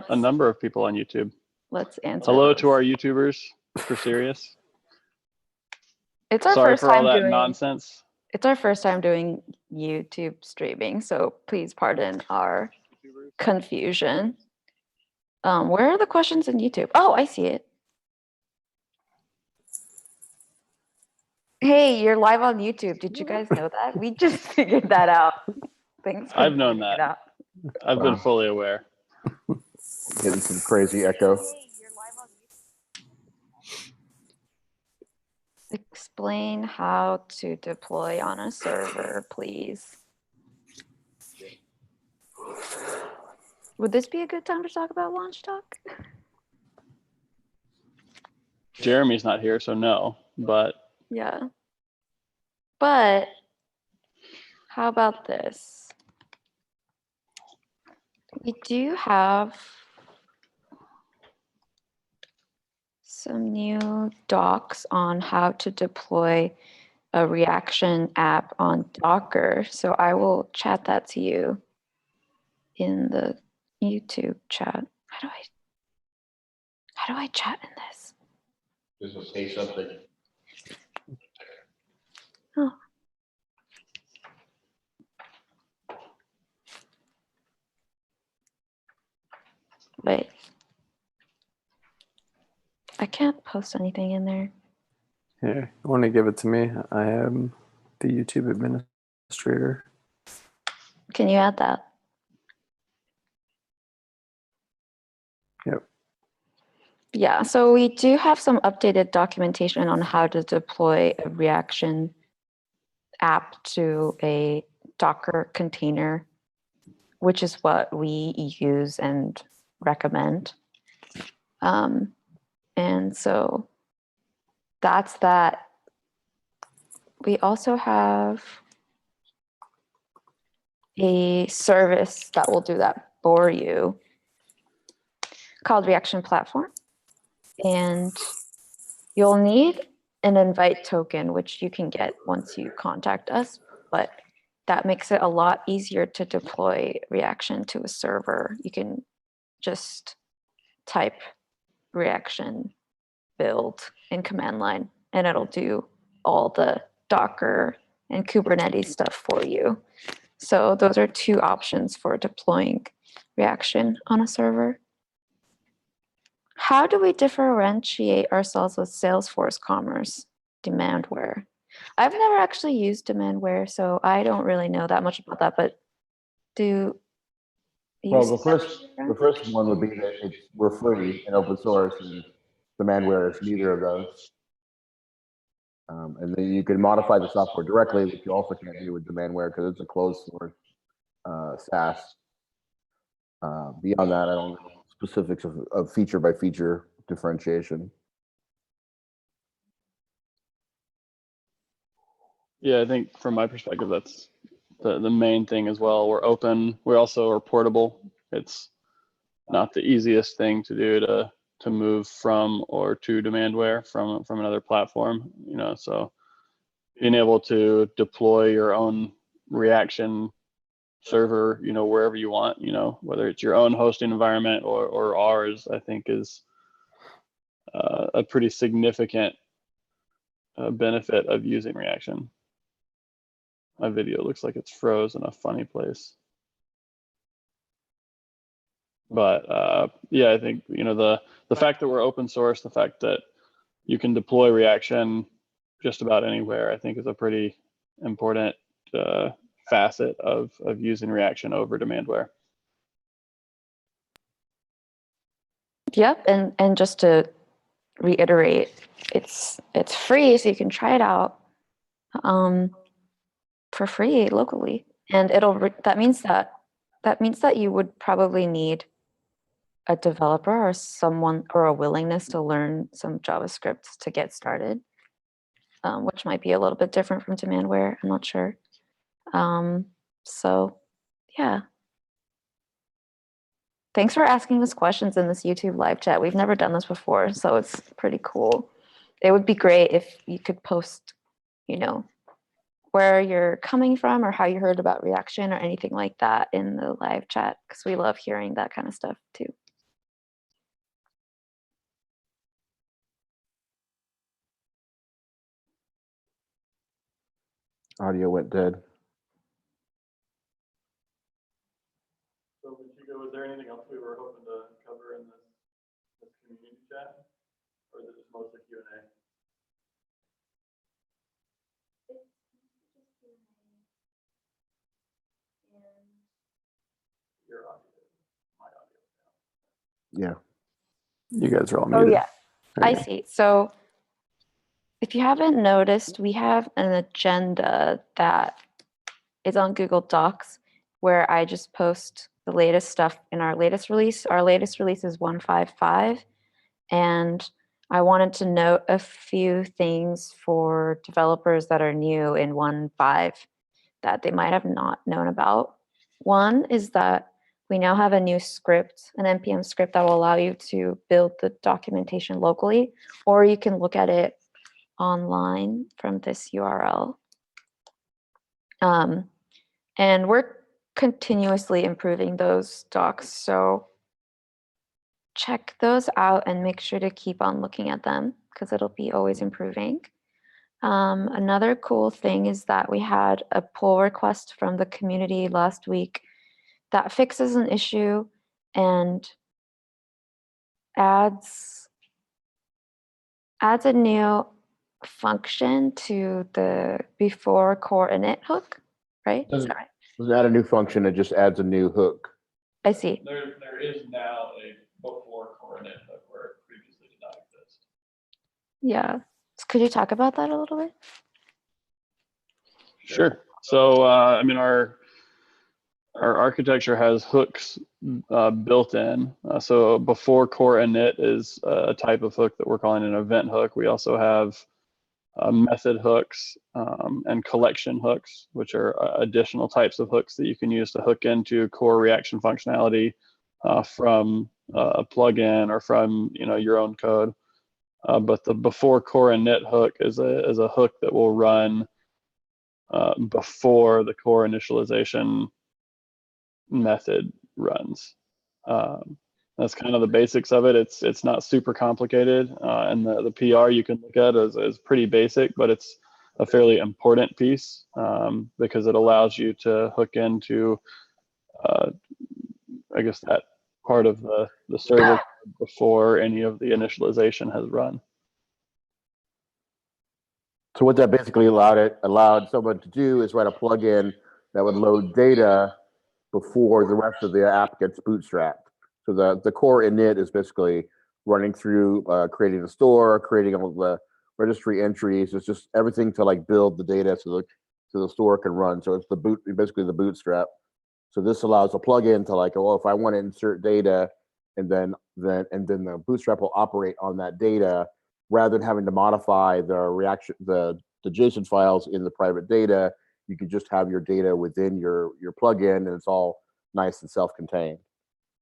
a number of people on YouTube. Let's answer. Hello those. to our YouTubers for serious. It's our Sorry first for all time that doing nonsense. It's our first time doing YouTube streaming, so please pardon our confusion. Where are the questions in YouTube? Oh, I see it. Hey, you're live on YouTube. Did you guys know that? We just figured that out. Thanks. I've known that. I've been fully aware. Getting some crazy echo. Explain how to deploy on a server, please. Would this be a good time to talk about Launch Talk? Jeremy's not here, so no, but. Yeah. But how about this? We do have some new docs on how to deploy a reaction app on Docker. So I will chat that to you in the YouTube chat. How do I chat in this? Just say something. Oh. Wait. I can't post anything in there. Here, you want to give it to me? I am the YouTube administrator. Can you add that? Yep. Yeah, so we do have some updated documentation on how to deploy a Reaction app to a Docker container, which is what we use and recommend. And so that's that. We also have a service that will do that for you called Reaction Platform. And you'll need an invite token, which you can get once you contact us, but that makes it a lot easier to deploy Reaction to a server. You can just type Reaction build in command line, and it'll do all the Docker and Kubernetes stuff for you. So those are two options for deploying Reaction on a server. How do we differentiate ourselves with Salesforce Commerce Demandware? I've never actually used Demandware, so I don't really know that much about that, but do you Well, see the first one would be that we're free and open source, and Demandware is neither of those. And then you can modify the software directly, which you also can't do with Demandware because it's a closed source SaaS. Beyond that, I don't know specifics of feature by feature differentiation. Yeah, I think from my perspective, that's the main thing as well. We're open. We also are portable. It's not the easiest thing to do to move from or to Demandware from another platform. You know, so being able to deploy your own Reaction server, you know, wherever you want, you know, whether it's your own hosting environment or ours, I think is a pretty significant benefit of using Reaction. My video looks like it's froze in a funny place. But yeah, I think, you know, the fact that we're open source, the fact that you can deploy Reaction just about anywhere, I think is a pretty important facet of using Reaction over Demandware. Yep, and just to reiterate, it's free, so you can try it out for free locally, and that means that you would probably need a developer or someone or a willingness to learn some JavaScript to get started, which might be a little bit different from Demandware. I'm not sure. So yeah. Thanks for asking us questions in this YouTube live chat. We've never done this before, so it's pretty cool. It would be great if you could post, you know, where you're coming from or how you heard about Reaction or anything like that in the live chat, because we love hearing that kind of stuff too. Audio went dead. So, Chico, was there anything else we were hoping to cover in this community chat? Or is it just mostly Q&A? Your audio, my audio. Yeah. You guys are all Oh, muted. yeah, There I you go. see. So if you haven't noticed, we have an agenda that is on Google Docs where I just post the latest stuff in our latest release. Our latest release is 155. And I wanted to note a few things for developers that are new in 1.5 that they might have not known about. One is that we now have a new script, an NPM script that will allow you to build the documentation locally, or you can look at it online from this URL. And we're continuously improving those docs. So check those out and make sure to keep on looking at them because it'll be always improving. Another cool thing is that we had a pull request from the community last week that fixes an issue and adds a new function to the before core init hook, right? Is that right? Does it add a new function? It just adds a new hook. I see. There is now a before core init hook where it previously did not exist. Yeah. So could you talk about that a little bit? Sure. So, I mean, our architecture has hooks built in. So before core init is a type of hook that we're calling an event hook. We also have method hooks and collection hooks, which are additional types of hooks that you can use to hook into core reaction functionality from a plugin or from your own code. But the before core init hook is a hook that will run before the core initialization method runs. That's kind of the basics of it. It's not super complicated, and the PR you can look at is pretty basic, but it's a fairly important piece because it allows you to hook into, I guess, that part of the server before any of the initialization has run. So what that basically allowed someone to do is write a plugin that would load data before the rest of the app gets bootstrapped. So the core init is basically running through creating a store, creating all the registry entries. It's just everything to like build the data so the store can run. So it's basically the bootstrap. So this allows a plugin to like, well, if I want to insert data, and then the bootstrap will operate on that data rather than having to modify the JSON files in the private data. You can just have your data within your plugin, and it's all nice and self-contained.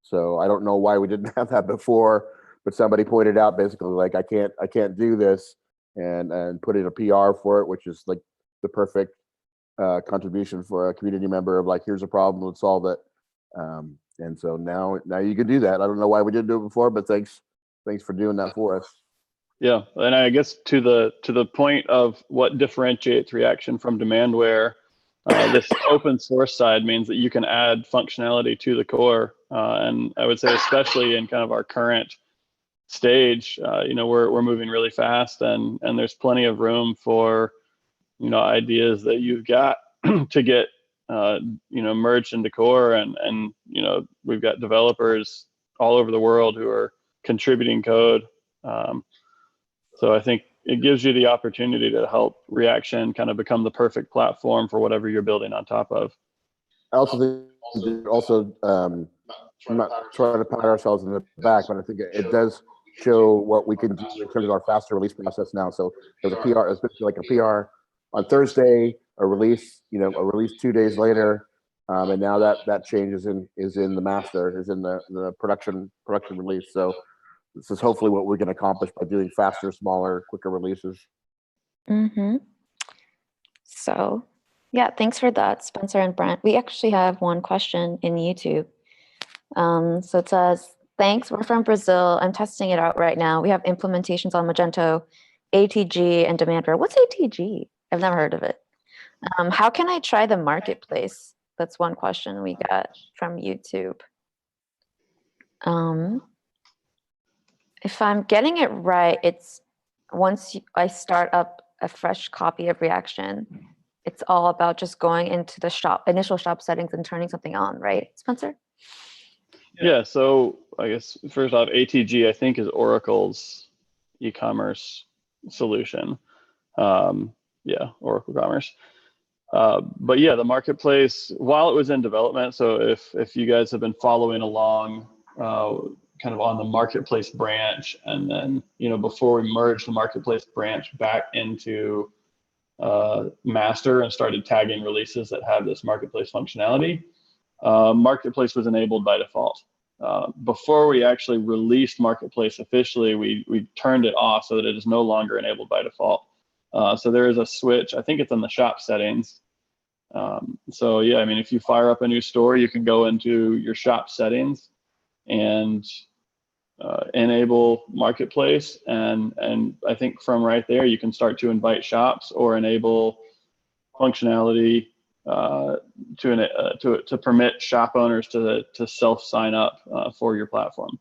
So I don't know why we didn't have that before, but somebody pointed out basically like I can't do this and put in a PR for it, which is like the perfect contribution for a community member of like, here's a problem, let's solve it. And so now you can do that. I don't know why we didn't do it before, but thanks for doing that for us. Yeah, and I guess to the point of what differentiates Reaction from Demandware, this open source side means that you can add functionality to the core, and I would say especially in kind of our current stage, we're moving really fast, and there's plenty of room for ideas that you've got to get merged into core, and we've got developers all over the world who are contributing code. So I think it gives you the opportunity to help Reaction kind of become the perfect platform for whatever you're building on top of. I also think I'm not trying to pat ourselves in the back, but I think it does show what we can do in terms of our faster release process now. So there's a PR, especially like a PR on Thursday, a release 2 days later, and now that change is in the master, is in the production release. So this is hopefully what we can accomplish by doing faster, smaller, quicker releases. Mm-hmm. So, yeah, thanks for that, Spencer and Brent. We actually have one question in YouTube. So it says, thanks, we're from Brazil. I'm testing it out right now. We have implementations on Magento, ATG, and Demandware. What's ATG? I've never heard of it. How can I try the marketplace? That's one question we got from YouTube. If I'm getting it right, it's once I start up a fresh copy of Reaction, it's all about just going into the initial shop settings and turning something on, right, Spencer? Yeah, so I guess first off, ATG I think is Oracle's e-commerce solution. Yeah, Oracle Commerce. But yeah, the marketplace, while it was in development, so if you guys have been following along, kind of on the marketplace branch, and then before we merged the marketplace branch back into master and started tagging releases that have this marketplace functionality, marketplace was enabled by default. Before we actually released marketplace officially, we turned it off so that it is no longer enabled by default. So there is a switch. I think it's in the shop settings. So yeah, I mean, if you fire up a new store, you can go into your shop settings and enable marketplace, and I think from right there you can start to invite shops or enable functionality to permit shop owners to self sign up for your platform.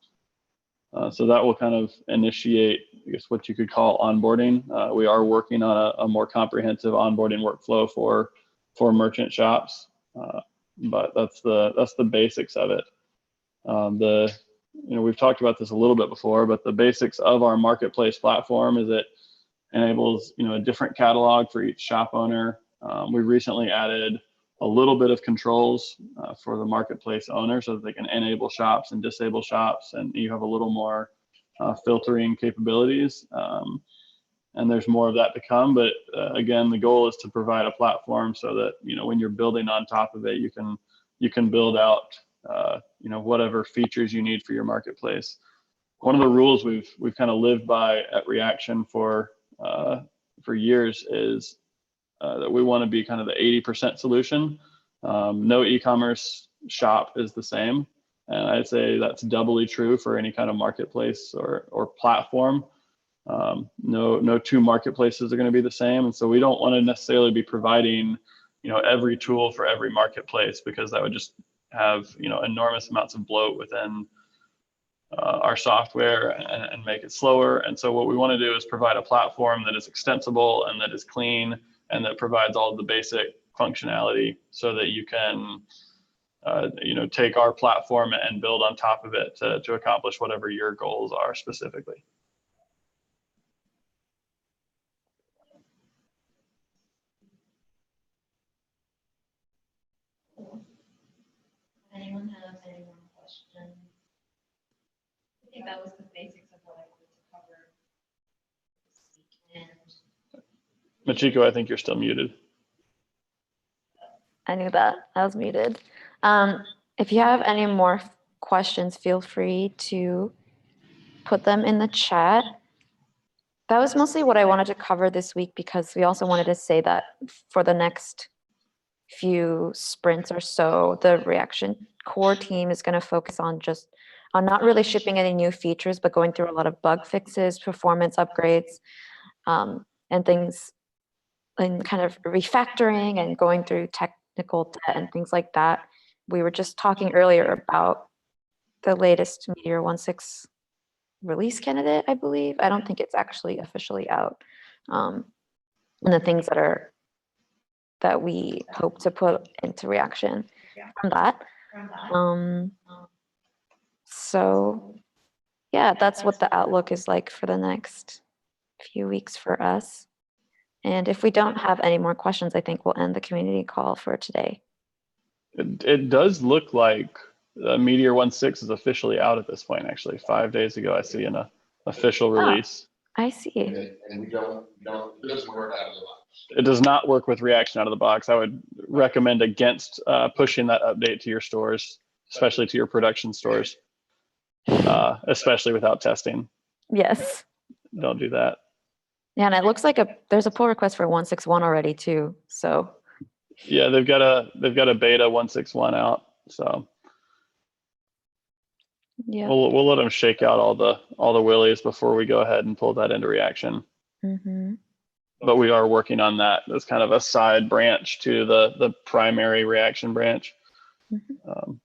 So that will kind of initiate, I guess, what you could call onboarding. We are working on a more comprehensive onboarding workflow for merchant shops, but that's the basics of it. We've talked about this a little bit before, but the basics of our marketplace platform is it enables a different catalog for each shop owner. We recently added a little bit of controls for the marketplace owner so that they can enable shops and disable shops, and you have a little more filtering capabilities. And there's more of that to come, but again, the goal is to provide a platform so that when you're building on top of it, you can build out whatever features you need for your marketplace. One of the rules we've kind of lived by at Reaction for years is that we want to be kind of the 80% solution. No e-commerce shop is the same, and I'd say that's doubly true for any kind of marketplace or platform. No two marketplaces are going to be the same, and so we don't want to necessarily be providing every tool for every marketplace, because that would just have enormous amounts of bloat within our software and make it slower. And so what we want to do is provide a platform that is extensible and that is clean and that provides all of the basic functionality so that you can take our platform and build on top of it to accomplish whatever your goals are specifically. Anyone have any more questions? I think that was the basics of what I wanted to cover this week. And Machiko, I think you're still muted. I knew that. I was muted. If you have any more questions, feel free to put them in the chat. That was mostly what I wanted to cover this week, because we also wanted to say that for the next few sprints or so, the Reaction core team is going to focus on not really shipping any new features, but going through a lot of bug fixes, performance upgrades, and things, and kind of refactoring and going through technical debt and things like that. We were just talking earlier about the latest Meteor 1.6 release candidate, I believe. I don't think it's actually officially out. And the things that we hope to put into Reaction from that. So yeah, that's what the outlook is like for the next few weeks for us. And if we don't have any more questions, I think we'll end the community call for today. It does look like Meteor 1.6 is officially out at this point. Actually, 5 days ago, I see an official release. I see. And we don't, it doesn't work out of the box. It does not work with Reaction out of the box. I would recommend against pushing that update to your stores, especially to your production stores, especially without testing. Yes. Don't do that. Yeah, and it looks like there's a pull request for 1.6.1 already too. So yeah, they've got a beta 1.6.1 out. So yeah, we'll let them shake out all the willies before we go ahead and pull that into Reaction. Mm-hmm. but we are working on that as kind of a side branch to the primary Reaction branch.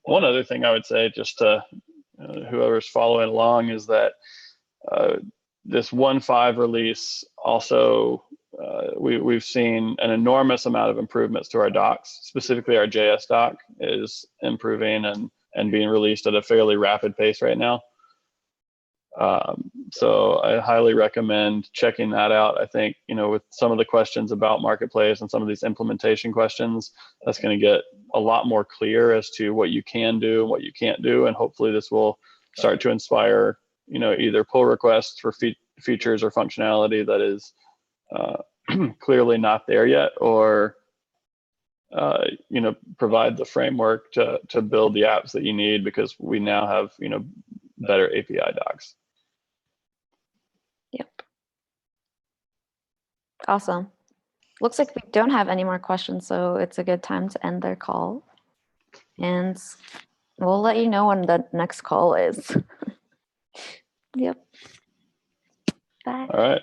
One other thing I would say, just to whoever's following along, is that this 1.5 release also, we've seen an enormous amount of improvements to our docs. Specifically, our JS doc is improving and being released at a fairly rapid pace right now. So I highly recommend checking that out. I think, with some of the questions about Marketplace and some of these implementation questions, that's going to get a lot more clear as to what you can do and what you can't do. And hopefully this will start to inspire, either pull requests for features or functionality that is clearly not there yet, or, provide the framework to build the apps that you need, because we now have, better API docs. Yep. Awesome. Looks like we don't have any more questions, so it's a good time to end their call. And we'll let you know when the next call is. Yep. Bye. All right.